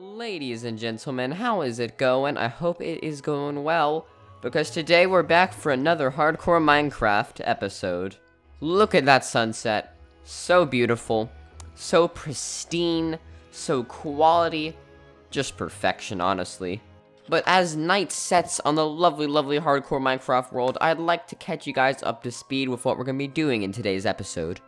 Ladies and gentlemen, how is it going? I hope it is going well, because today we're back for another hardcore Minecraft episode. Look at that sunset. So beautiful, so pristine, so quality, just perfection, honestly. But as night sets on the lovely, lovely hardcore Minecraft world, I'd like to catch you guys up to speed with what we're going to be doing in today's episode.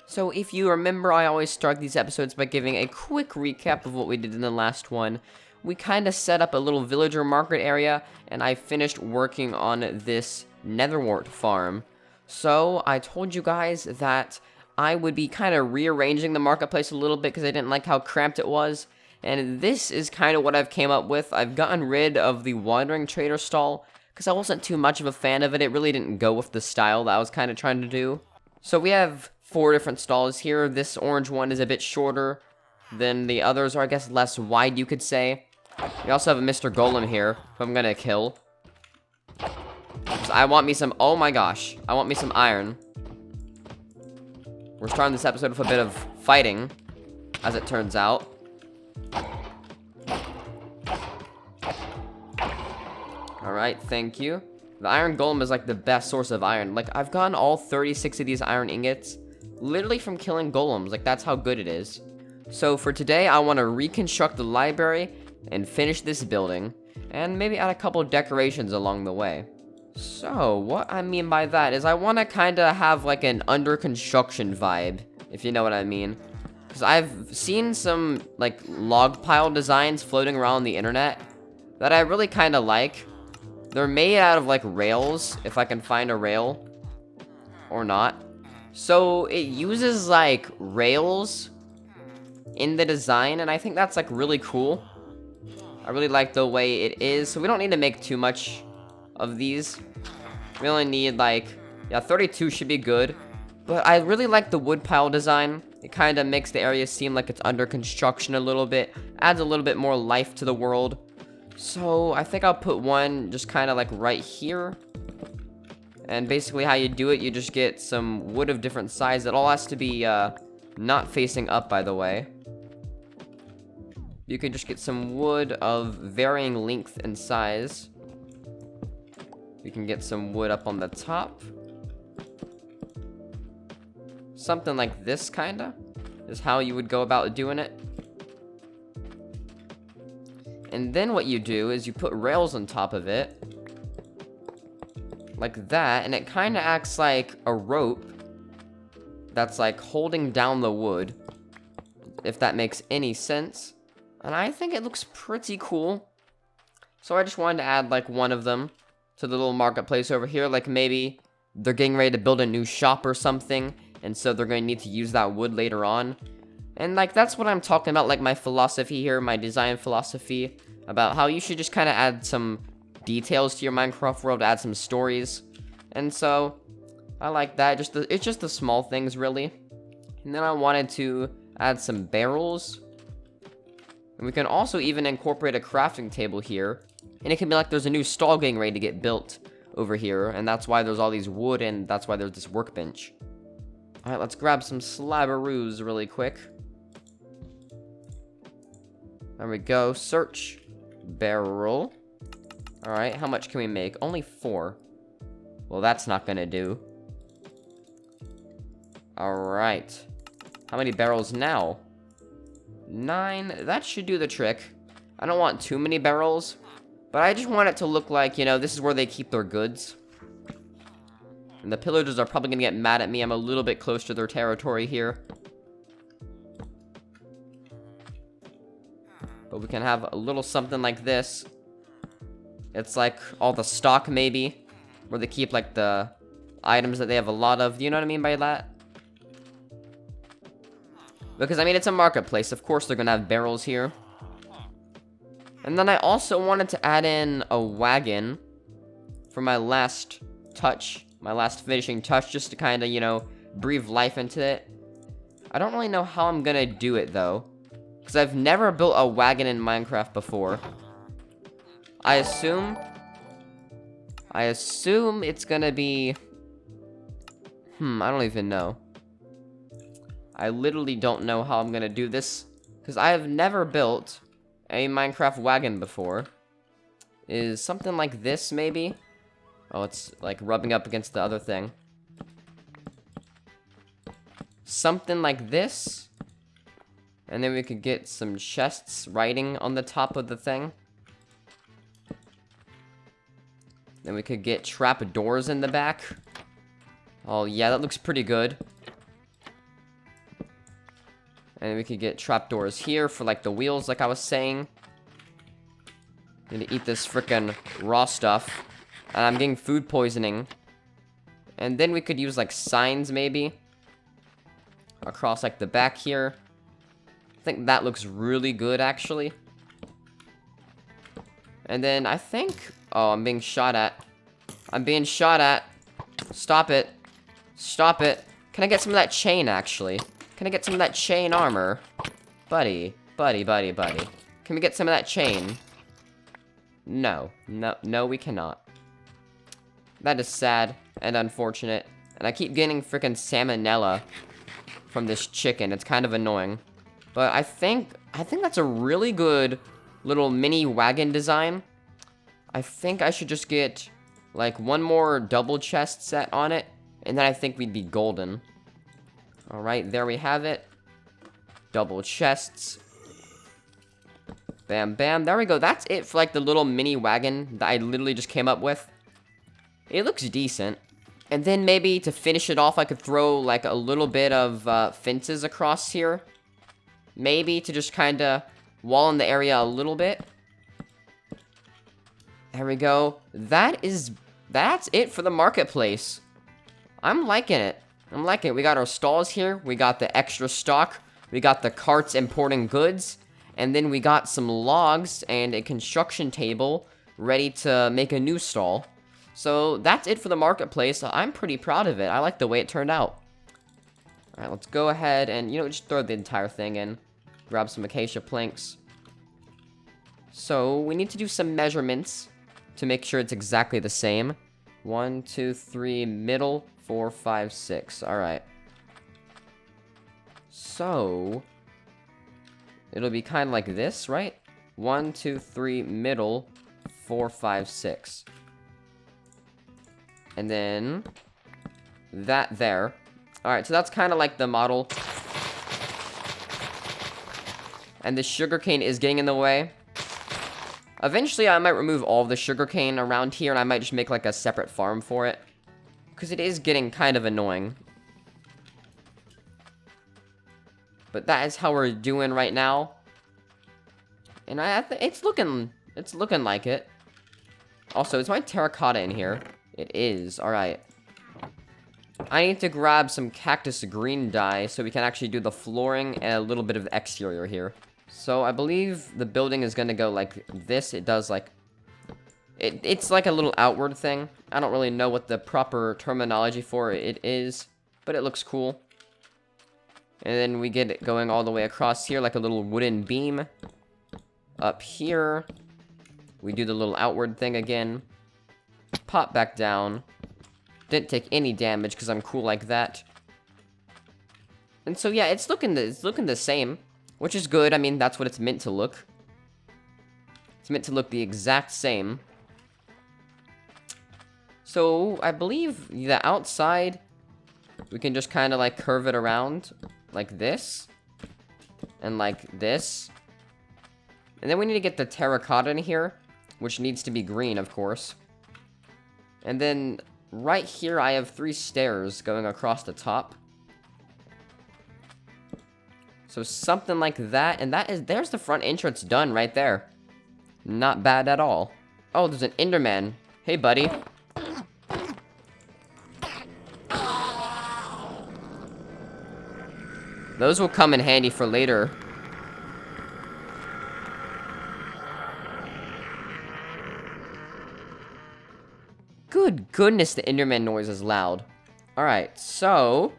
So if you remember, I always start these episodes by giving a quick recap of what we did in the last one. We kind of set up a little villager market area, and I finished working on this netherwort farm. So I told you guys that I would be kind of rearranging the marketplace a little bit because I didn't like how cramped it was. And this is kind of what I've came up with. I've gotten rid of the wandering trader stall because I wasn't too much of a fan of it. It really didn't go with the style that I was kind of trying to do. So we have 4 different stalls here. This orange one is a bit shorter than the others, or I guess less wide, you could say. We also have a Mr. Golem here, who I'm gonna kill. So I want me some, oh my gosh, I want me some iron. We're starting this episode with a bit of fighting, as it turns out. Alright, thank you. The iron golem is like the best source of iron. Like, I've gotten all 36 of these iron ingots literally from killing golems. Like, that's how good it is. So for today, I want to reconstruct the library and finish this building, and maybe add a couple decorations along the way. So what I mean by that is I want to kind of have like an under construction vibe, if you know what I mean. Because I've seen some like log pile designs floating around the internet that I really kind of like. They're made out of like rails, if I can find a rail or not. So it uses like rails in the design, and I think that's like really cool. I really like the way it is. So we don't need to make too much of these. We only need like, yeah, 32 should be good. But I really like the wood pile design. It kind of makes the area seem like it's under construction a little bit. Adds a little bit more life to the world. So I think I'll put one just kind of like right here. And basically how you do it, you just get some wood of different size. It all has to be not facing up, by the way. You can just get some wood of varying length and size. You can get some wood up on the top. Something like this, kinda, is how you would go about doing it. And then what you do is you put rails on top of it. Like that, and it kind of acts like a rope that's like holding down the wood, if that makes any sense. And I think it looks pretty cool. So I just wanted to add like one of them to the little marketplace over here. Like maybe they're getting ready to build a new shop or something, and so they're going to need to use that wood later on. And like that's what I'm talking about, like my philosophy here, my design philosophy, about how you should just kind of add some details to your Minecraft world, add some stories. And so I like that. It's just the small things, really. And then I wanted to add some barrels. And we can also even incorporate a crafting table here. And it can be like there's a new stall getting ready to get built over here, and that's why there's all these wood, and that's why there's this workbench. Alright, let's grab some slabberoos really quick. There we go. Search. Barrel. Alright, how much can we make? Only 4. Well, that's not gonna do. Alright. How many barrels now? 9. That should do the trick. I don't want too many barrels, but I just want it to look like, you know, this is where they keep their goods. And the pillagers are probably gonna get mad at me. I'm a little bit close to their territory here. But we can have a little something like this. It's like all the stock, maybe, where they keep like the items that they have a lot of. Do you know what I mean by that? Because I mean, it's a marketplace. Of course they're gonna have barrels here. And then I also wanted to add in a wagon for my last touch, my last finishing touch, just to kind of, you know, breathe life into it. I don't really know how I'm gonna do it though, because I've never built a wagon in Minecraft before. I assume it's gonna be, I don't even know. I literally don't know how I'm gonna do this, because I have never built a Minecraft wagon before. Is something like this, maybe? Oh, it's like rubbing up against the other thing. Something like this. And then we could get some chests writing on the top of the thing. Then we could get trap doors in the back. Oh, yeah, that looks pretty good. And we could get trapdoors here for, like, the wheels, like I was saying. Need to eat this frickin' raw stuff. And I'm getting food poisoning. And then we could use, like, signs, maybe. Across, like, the back here. I think that looks really good, actually. And then I think... Oh, I'm being shot at. I'm being shot at. Stop it. Stop it. Can I get some of that chain, actually? Can I get some of that chain armor? Buddy. Buddy, buddy, buddy. Can we get some of that chain? No. No, no, we cannot. That is sad and unfortunate. And I keep getting freaking salmonella from this chicken. It's kind of annoying. But I think that's a really good little mini wagon design. I think I should just get, like, one more double chest set on it. And then I think we'd be golden. Alright, there we have it. Double chests. Bam, bam. There we go. That's it for, like, the little mini wagon that I literally just came up with. It looks decent. And then maybe to finish it off, I could throw, like, a little bit of fences across here. Maybe to just kind of wall in the area a little bit. There we go. That's it for the marketplace. I'm liking it. I'm liking it. We got our stalls here. We got the extra stock. We got the carts importing goods. And then we got some logs and a construction table ready to make a new stall. So that's it for the marketplace. I'm pretty proud of it. I like the way it turned out. Alright, let's go ahead and, just throw the entire thing in. Grab some acacia planks. So, we need to do some measurements to make sure it's exactly the same. 1, 2, 3, middle, 4, 5, 6. Alright. So, it'll be kind of like this, right? 1, 2, 3, middle, 4, 5, 6. And then that there. Alright, so that's kind of like the model. And the sugarcane is getting in the way. Eventually, I might remove all of the sugarcane around here, and I might just make, like, a separate farm for it. Because it is getting kind of annoying. But that is how we're doing right now. And it's looking like it. Also, is my terracotta in here? It is. Alright. I need to grab some cactus green dye so we can actually do the flooring and a little bit of the exterior here. So I believe the building is gonna go like this. It does like... It's like a little outward thing. I don't really know what the proper terminology for it is, but it looks cool. And then we get it going all the way across here like a little wooden beam. Up here, we do the little outward thing again. Pop back down. Didn't take any damage because I'm cool like that. And so yeah, it's looking the same, which is good. I mean, that's what it's meant to look. It's meant to look the exact same. So I believe the outside, we can just kind of like curve it around like this and like this. And then we need to get the terracotta in here, which needs to be green, of course. And then right here, I have 3 stairs going across the top. So something like that, and there's the front entrance done right there. Not bad at all. Oh, there's an Enderman. Hey, buddy. Those will come in handy for later. Good goodness, the Enderman noise is loud. Alright, so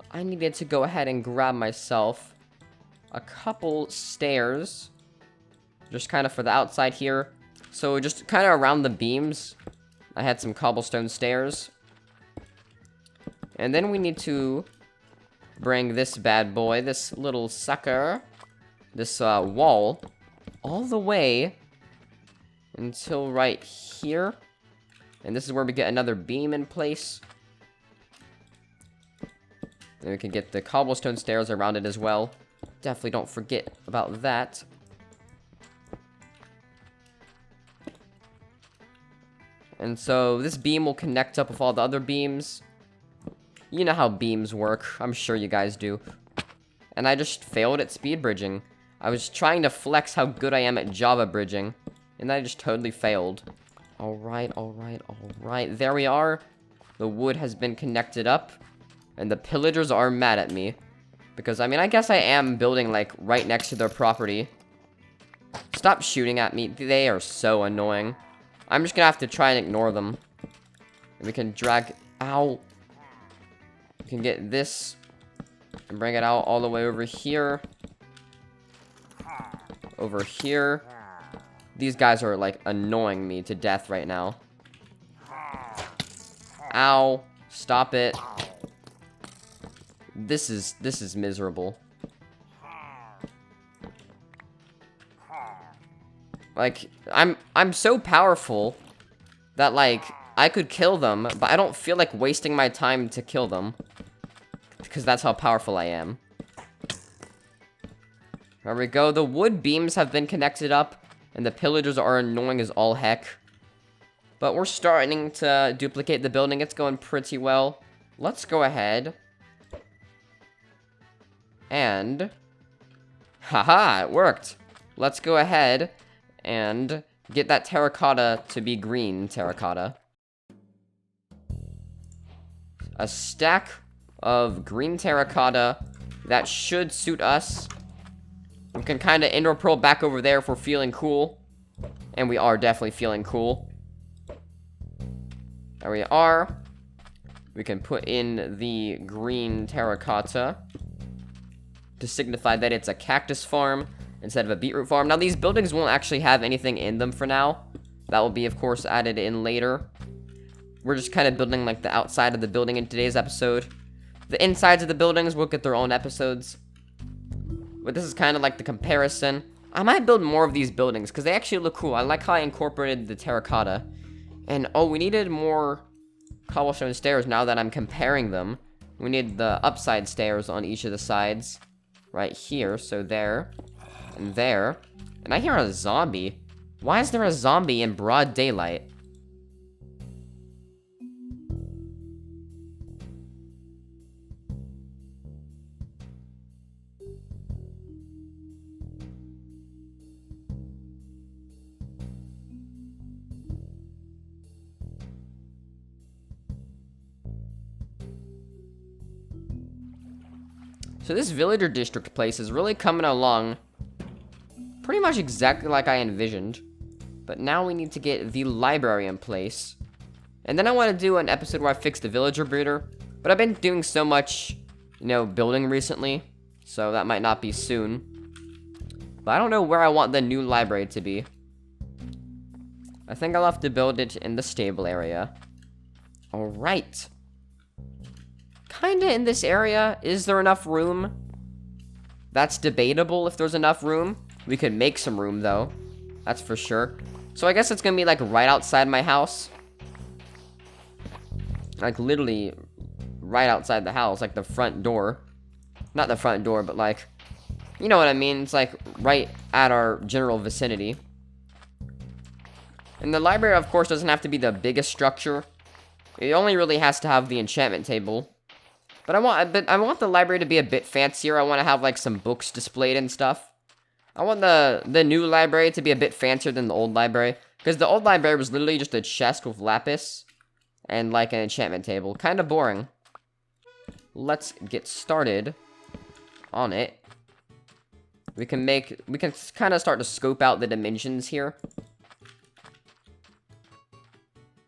I needed to go ahead and grab myself a couple stairs. Just kind of for the outside here. So just kind of around the beams, I had some cobblestone stairs. And then we need to bring this bad boy, this little sucker, this wall, all the way until right here. And this is where we get another beam in place. And we can get the cobblestone stairs around it as well. Definitely don't forget about that. And so this beam will connect up with all the other beams. You know how beams work. I'm sure you guys do. And I just failed at speed bridging. I was trying to flex how good I am at Java bridging. And I just totally failed. Alright. There we are. The wood has been connected up. And the pillagers are mad at me. Because, I mean, I guess I am building, like, right next to their property. Stop shooting at me. They are so annoying. I'm just gonna have to try and ignore them. And we can drag... Ow. We can get this. And bring it out all the way over here. Over here. These guys are, like, annoying me to death right now. Ow. Stop it. This is miserable. Like, I'm so powerful that, like, I could kill them, but I don't feel like wasting my time to kill them. Because that's how powerful I am. There we go. The wood beams have been connected up, and the pillagers are annoying as all heck. But we're starting to duplicate the building. It's going pretty well. Let's go ahead. And... haha, it worked. Let's go ahead and get that terracotta to be green terracotta. A stack of green terracotta that should suit us. We can kind of ender pearl back over there if we're feeling cool. And we are definitely feeling cool. There we are. We can put in the green terracotta to signify that it's a cactus farm instead of a beetroot farm. Now, these buildings won't actually have anything in them for now. That will be, of course, added in later. We're just kind of building, like, the outside of the building in today's episode. The insides of the buildings will get their own episodes. But this is kind of like the comparison. I might build more of these buildings, because they actually look cool. I like how I incorporated the terracotta. And, oh, we needed more cobblestone stairs now that I'm comparing them. We need the upside stairs on each of the sides. Right here, so there. And there. And I hear a zombie. Why is there a zombie in broad daylight? So this villager district place is really coming along pretty much exactly like I envisioned. But now we need to get the library in place. And then I want to do an episode where I fix the villager breeder. But I've been doing so much, you know, building recently. So that might not be soon. But I don't know where I want the new library to be. I think I'll have to build it in the stable area. Alright. Kinda in this area. Is there enough room? That's debatable if there's enough room. We could make some room, though. That's for sure. So I guess it's gonna be, like, right outside my house. Like, literally right outside the house. Like, the front door. Not the front door, but, like... you know what I mean? It's, like, right at our general vicinity. And the library, of course, doesn't have to be the biggest structure. It only really has to have the enchantment table. But I want the library to be a bit fancier. I want to have, like, some books displayed and stuff. I want the new library to be a bit fancier than the old library. Because the old library was literally just a chest with lapis. And, like, an enchantment table. Kind of boring. Let's get started on it. We can kind of start to scope out the dimensions here.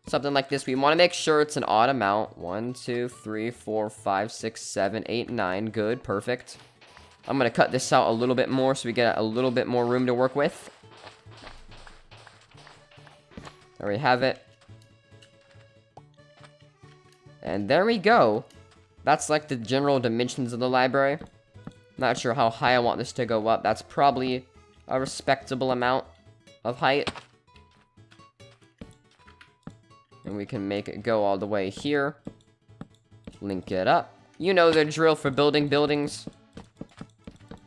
Something like this. We want to make sure it's an odd amount. 1, 2, 3, 4, 5, 6, 7, 8, 9. Good. Perfect. I'm going to cut this out a little bit more so we get a little bit more room to work with. There we have it. And there we go. That's like the general dimensions of the library. Not sure how high I want this to go up. That's probably a respectable amount of height. And we can make it go all the way here. Link it up. You know the drill for building buildings.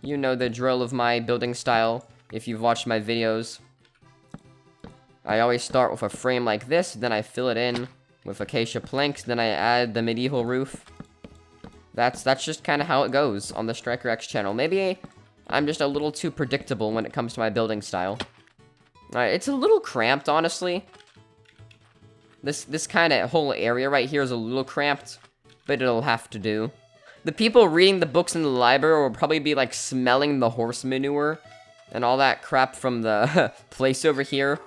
You know the drill of my building style if you've watched my videos. I always start with a frame like this, then I fill it in with acacia planks, then I add the medieval roof. That's just kind of how it goes on the strikerx channel. Maybe I'm just a little too predictable when it comes to my building style. Alright, it's a little cramped, honestly. This kind of whole area right here is a little cramped, but it'll have to do. The people reading the books in the library will probably be, like, smelling the horse manure and all that crap from the place over here.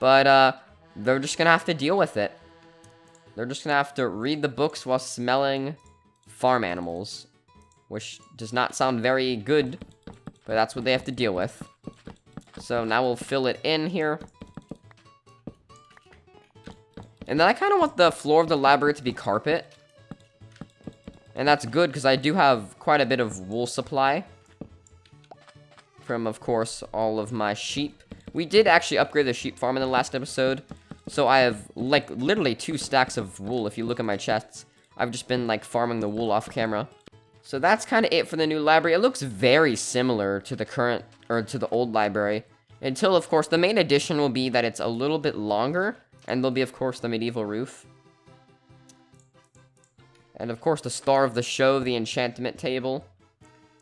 But, they're just gonna have to deal with it. They're just gonna have to read the books while smelling farm animals, which does not sound very good, but that's what they have to deal with. So now we'll fill it in here. And then I kind of want the floor of the library to be carpet. And that's good, because I do have quite a bit of wool supply. From, of course, all of my sheep. We did actually upgrade the sheep farm in the last episode. So I have, like, literally 2 stacks of wool if you look at my chests. I've just been, like, farming the wool off camera. So that's kind of it for the new library. It looks very similar to the current, or to the old library. Until, of course, the main addition will be that it's a little bit longer. And there'll be, of course, the medieval roof. And, of course, the star of the show, the enchantment table.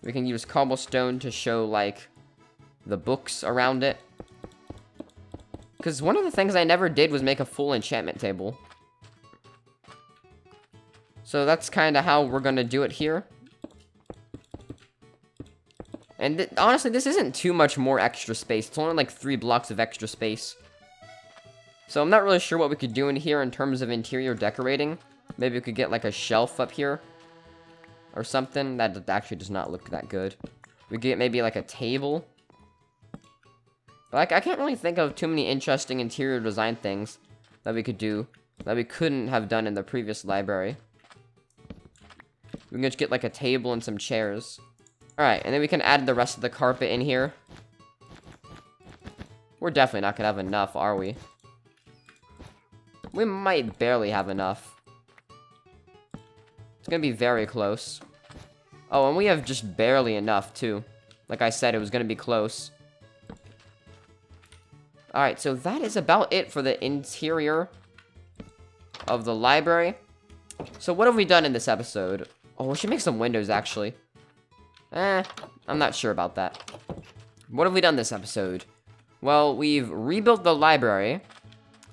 We can use cobblestone to show, like, the books around it. Because one of the things I never did was make a full enchantment table. So that's kind of how we're going to do it here. And honestly, this isn't too much more extra space. It's only like 3 blocks of extra space. So I'm not really sure what we could do in here in terms of interior decorating. Maybe we could get like a shelf up here. Or something. That actually does not look that good. We could get maybe like a table. Like, I can't really think of too many interesting interior design things that we could do that we couldn't have done in the previous library. We can just get, like, a table and some chairs. Alright, and then we can add the rest of the carpet in here. We're definitely not gonna have enough, are we? We might barely have enough. It's gonna be very close. Oh, and we have just barely enough, too. Like I said, it was gonna be close. Alright, so that is about it for the interior of the library. So what have we done in this episode? Oh, we should make some windows, actually. I'm not sure about that. What have we done this episode? Well, we've rebuilt the library.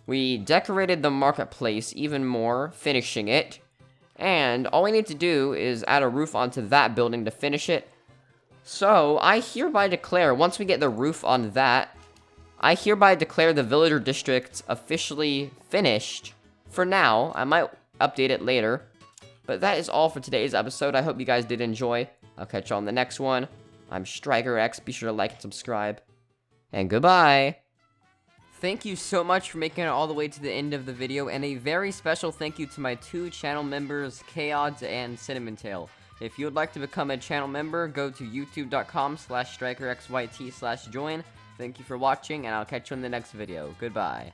We decorated the marketplace even more, finishing it. And all we need to do is add a roof onto that building to finish it. So, I hereby declare, once we get the roof on that, I hereby declare the villager district officially finished. For now, I might update it later. But that is all for today's episode. I hope you guys did enjoy. I'll catch you on the next one. I'm strikerx. Be sure to like and subscribe. And goodbye. Thank you so much for making it all the way to the end of the video. And a very special thank you to my 2 channel members, 𝐂𝐤𝐧𝐤 and �cinnamon_tail. If you would like to become a channel member, go to youtube.com/strikerxyt/join. Thank you for watching, and I'll catch you in the next video. Goodbye.